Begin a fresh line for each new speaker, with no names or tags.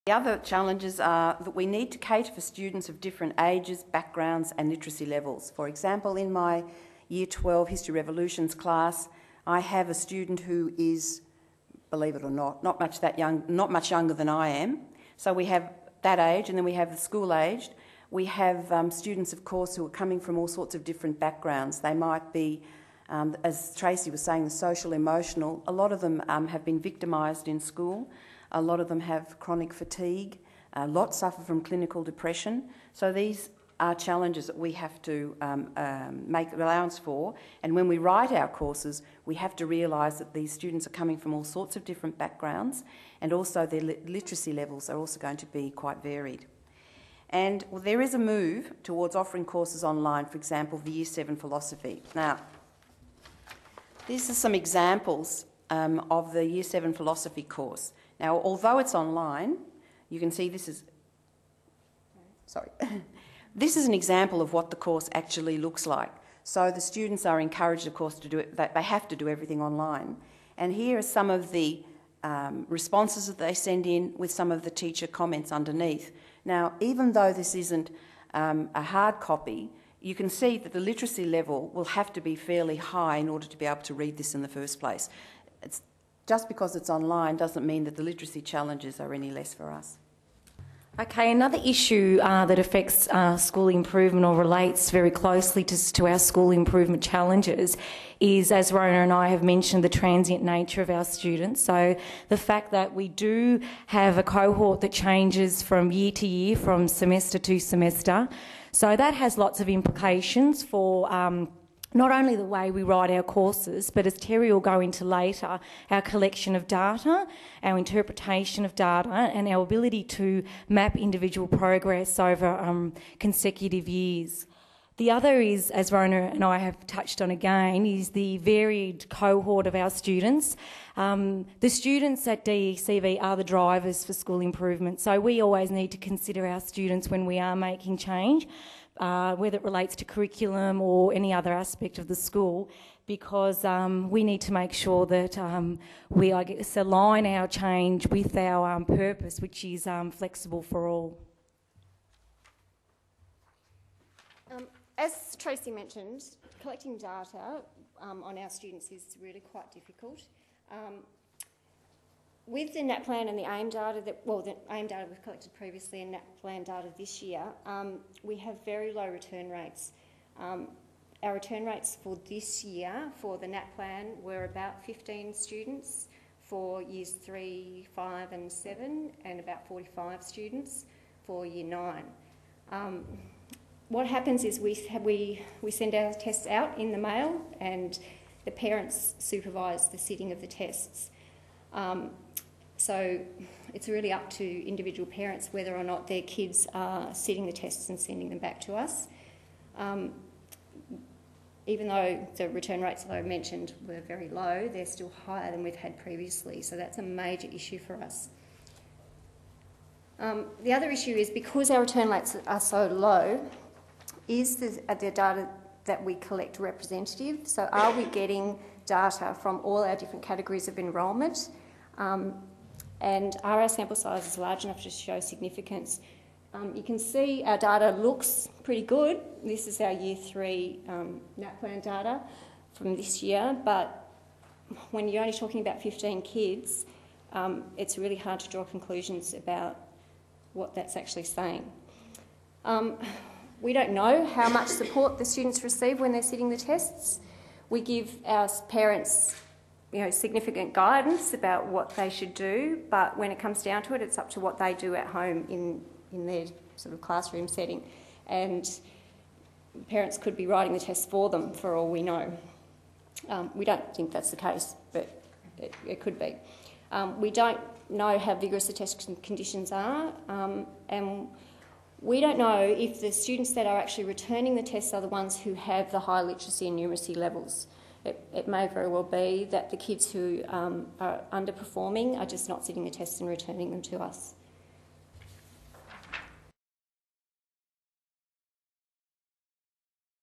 The other challenges are that we need to cater for students of different ages, backgrounds and literacy levels. For example, in my Year 12 History Revolutions class, I have a student who is, believe it or not much younger than I am. So we have that age, and then we have the school aged. We have students, of course, who are coming from all sorts of different backgrounds. They might be, as Tracy was saying, the social, emotional. A lot of them have been victimised in school. A lot of them have chronic fatigue. A lot suffer from clinical depression. So these are challenges that we have to make allowance for. And when we write our courses, we have to realise that these students are coming from all sorts of different backgrounds, and also their literacy levels are also going to be quite varied. And there is a move towards offering courses online, for example, the Year 7 philosophy. Now, these are some examples of the Year 7 philosophy course. Now, although it's online, you can see this is... Sorry. This is an example of what the course actually looks like. So the students are encouraged, of course, to do it. They have to do everything online. And here are some of the responses that they send in with some of the teacher comments underneath. Now, even though this isn't a hard copy, you can see that the literacy level will have to be fairly high in order to be able to read this in the first place. Just because it's online doesn't mean that the literacy challenges are any less for us.
Okay, another issue that affects school improvement or relates very closely to our school improvement challenges is, as Rona and I have mentioned, the transient nature of our students. So the fact that we do have a cohort that changes from year to year, from semester to semester. So that has lots of implications for not only the way we write our courses, but as Terry will go into later, our collection of data, our interpretation of data, and our ability to map individual progress over consecutive years. The other is, as Rona and I have touched on again, is the varied cohort of our students. The students at DECV are the drivers for school improvement, so we always need to consider our students when we are making change, whether it relates to curriculum or any other aspect of the school, because we need to make sure that we, I guess, align our change with our purpose, which is flexible for all.
As Tracy mentioned, collecting data on our students is really quite difficult. With the NAPLAN and the AIM data, the AIM data we've collected previously and NAPLAN data this year, we have very low return rates. Our return rates for this year for the NAPLAN were about 15 students for years 3, 5 and 7, and about 45 students for year 9. What happens is we send our tests out in the mail, and the parents supervise the sitting of the tests. So it's really up to individual parents whether or not their kids are sitting the tests and sending them back to us. Even though the return rates that I mentioned were very low, they're still higher than we've had previously, so that's a major issue for us. The other issue is, because our return rates are so low, is the data that we collect representative? So are we getting data from all our different categories of enrolment? And are our sample sizes large enough to show significance? You can see our data looks pretty good. This is our Year 3 NAPLAN data from this year, but when you're only talking about 15 kids, it's really hard to draw conclusions about what that's actually saying. We don't know how much support the students receive when they're sitting the tests. We give our parents, significant guidance about what they should do, but when it comes down to it, it's up to what they do at home in their sort of classroom setting. And parents could be writing the tests for them, for all we know. We don't think that's the case, but it could be. We don't know how vigorous the test conditions are, and we don't know if the students that are actually returning the tests are the ones who have the high literacy and numeracy levels. It may very well be that the kids who are underperforming are just not sitting the tests and returning them to us.